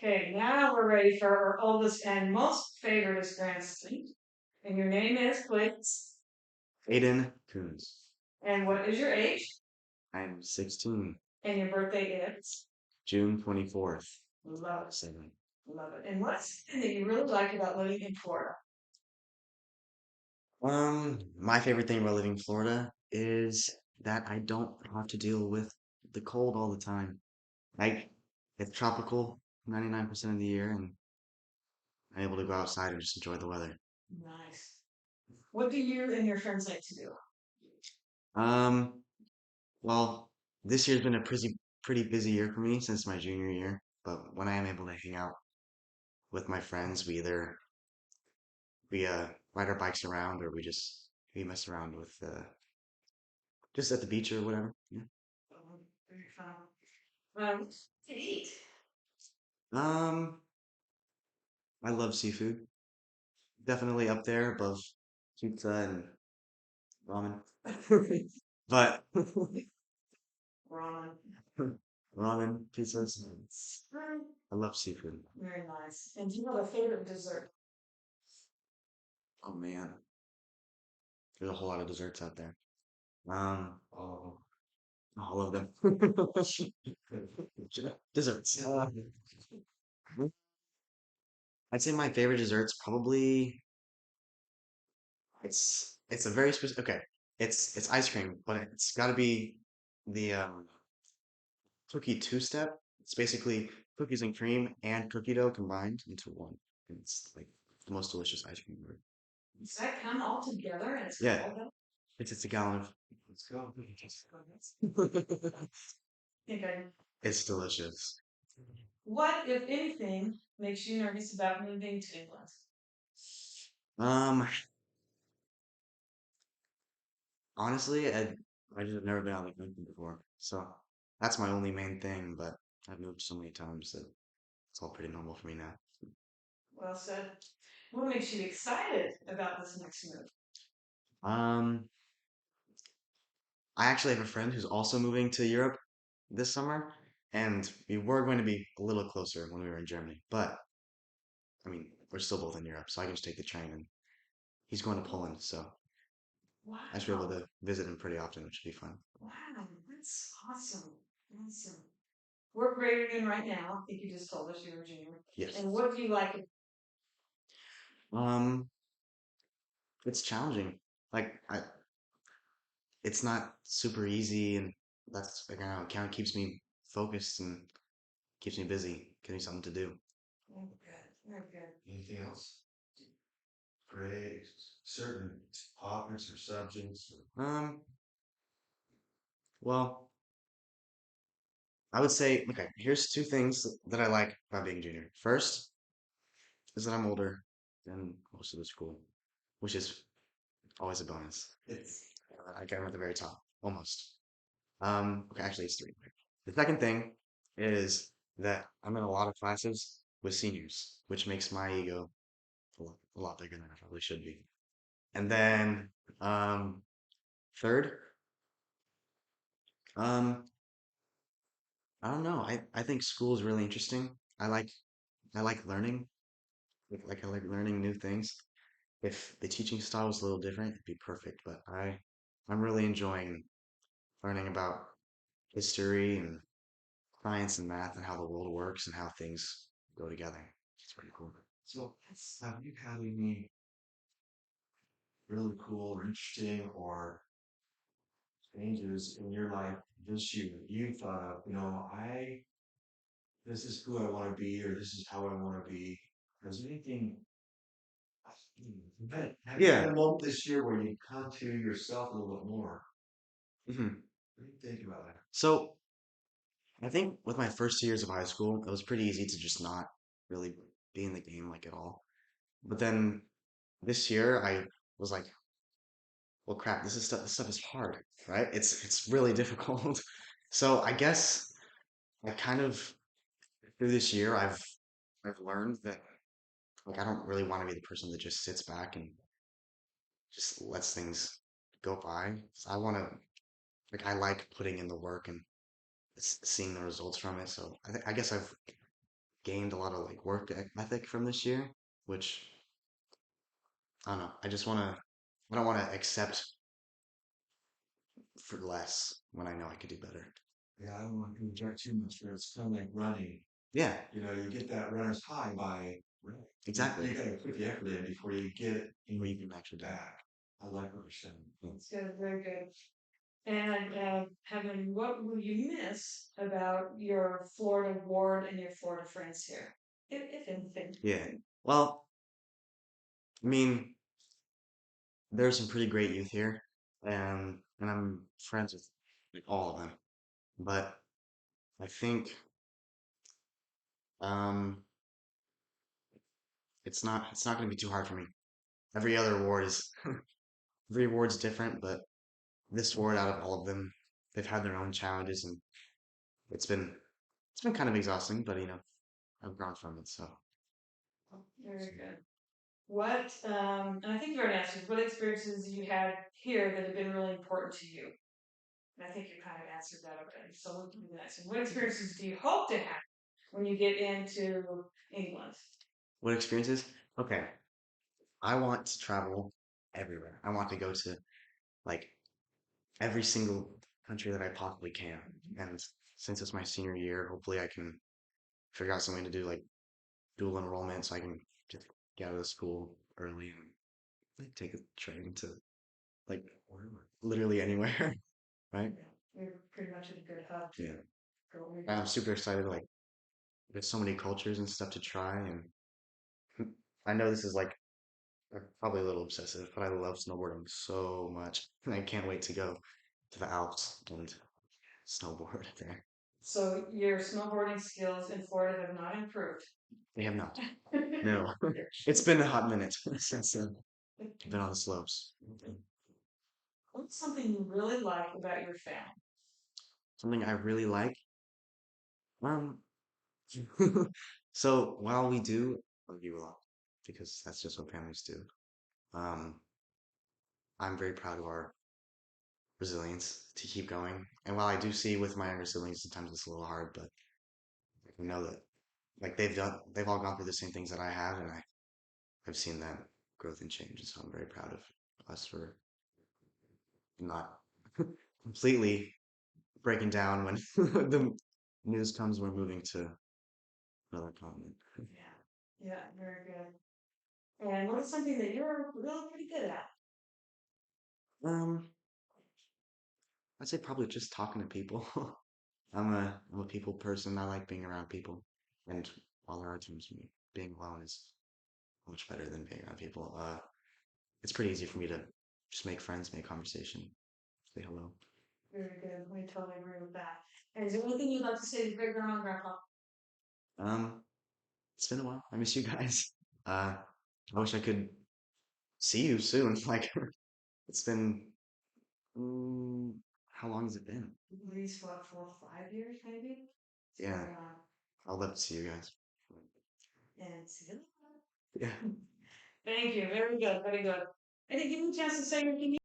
Okay, now we're ready for our oldest and most favorite grandson. And your name is, please. Ayden Kunz. And what is your age? I'm 16, And your birthday is? June 24th. Love it. 7. Love it. And what's something that you really like about living in Florida? My favorite thing about living in Florida is that I don't have to deal with the cold all the time. Like, it's tropical 99% of the year, and I'm able to go outside and just enjoy the weather. Nice. What do you and your friends like to do? Um, well, this year's been a pretty busy year for me since my junior year, but when I am able to hang out with my friends, we ride our bikes around or we mess around with just at the beach or whatever. Yeah. Very fun. To eat. Um, I love seafood. Definitely up there above pizza and ramen. But Ramen. ramen, pizzas, Mm, I love seafood. very nice. And do you have a favorite dessert? Oh man, there's a whole lot of desserts out there. Oh, all of them. Desserts. I'd say my favorite dessert's probably it's a very specific. Okay, it's ice cream, but it's got to be the cookie two-step. It's basically cookies and cream and cookie dough combined into one. And it's like the most delicious ice cream ever. Does that come all together and it's Yeah, called that? it's a gallon of. Let's go. I think I. It's delicious. What, if anything, makes you nervous about moving to England? Um, honestly, I just have never been out of the country before, so that's my only main thing. But I've moved so many times that it's all pretty normal for me now. Well said. What makes you excited about this next move? Um, I actually have a friend who's also moving to Europe this summer, and we were going to be a little closer when we were in Germany, but I mean, we're still both in Europe, so I can just take the train, and he's going to Poland, so I should be able Wow. to visit him pretty often, which should be fun. Wow. That's awesome. Awesome. What grade are you in right now? I think you just told us you were a junior. Yes. And what do you like? Um, it's challenging. Like it's not super easy, and that's like I don't know, it kind of keeps me focused and keeps me busy, gives me something to do. Very good. Very good. Anything else? Great. Certain topics or subjects. Well, I would say, okay, here's two things that I like about being junior. First is that I'm older than most of the school, which is always a bonus. I'm at the very top, almost. Okay, actually, it's three. The second thing is that I'm in a lot of classes with seniors, which makes my ego a lot bigger than it probably should be. And then, um, third, um, I don't know. I think school is really interesting. I like learning. I like learning new things. If the teaching style was a little different, it'd be perfect. But I'm really enjoying learning about history and science and math and how the world works and how things go together. It's pretty cool. So, have you had any really cool or interesting or changes in your life this year? You thought, this is who I want to be, or this is how I want to be. Has anything have you had a moment this year where you come to yourself a little bit more? Hmm. What do you think about that? So I think with my first 2 years of high school, it was pretty easy to just not really be in the game like at all. But then this year, I was like, well, crap, this stuff is hard, right? It's really difficult. So I guess I kind of through this year, I've learned that like I don't really want to be the person that just sits back and just lets things go by. So I want to like I like putting in the work and seeing the results from it. So I guess I've gained a lot of like ethic from this year, which I don't know. I don't want to accept for less when I know I could do better. Yeah, I don't want to inject too much where it's kind of like running. Yeah, you get that runner's high by running. Exactly. You got to put the effort in before you get it and you can actually back. I like what you're saying. That's good, very good. And Kevin, what will you miss about your Florida ward and your Florida friends here, if anything? Yeah. Well, I mean, there's some pretty great youth here, and I'm friends with like, all of them. But I think um, it's not going to be too hard for me. Every other award is every award's different, but this award out of all of them, they've had their own challenges, and it's been it's been kind of exhausting, but I've grown from it. So Very good. What, and I think you already answered, what experiences you had here that have been really important to you? And I think you kind of answered that already. So we'll do the next one. What experiences do you hope to have when you get into England? what experiences? Okay, I want to travel everywhere. I want to go to like every single country that I possibly can. And since it's my senior year, hopefully I can figure out something to do like dual enrollment so I can just get out of school early and like take a train to like literally anywhere, right? Yeah, you're pretty much at a good hub. Yeah. For what we And do. I'm super excited. Like, there's so many cultures and stuff to try, and I know this is like probably a little obsessive, but I love snowboarding so much, and I can't wait to go to the Alps and snowboard there. So your snowboarding skills in Florida have not improved. They have not. No, it's been a hot minute since I've been on the slopes. What's something you really like about your family? Something I really like. Um, so while we do argue a lot, because that's just what families do, um, I'm very proud of our resilience to keep going. And while I do see with my younger siblings, sometimes it's a little hard, but I know that like they've all gone through the same things that I have, and I've seen that growth and change. And so I'm very proud of us for not completely breaking down when the news comes we're moving to another continent. Yeah, yeah, very good. And what is something that you're really pretty good at? Um, I'd say probably just talking to people. I'm a people person. I like being around people, and while there are times when being alone is much better than being around people. It's pretty easy for me to just make friends, make conversation, say hello. Very good. We totally agree with that. And is there anything you'd like to say to great grandma and grandpa? Um, it's been a while. I miss you guys. I wish I could see you soon. Like it's been mm, how long has it been? At least what, 4 or 5 years, maybe? Yeah, I'll love to see you guys. And see you later. Yeah. Thank you. Very good. Very good. I didn't give you a chance to say your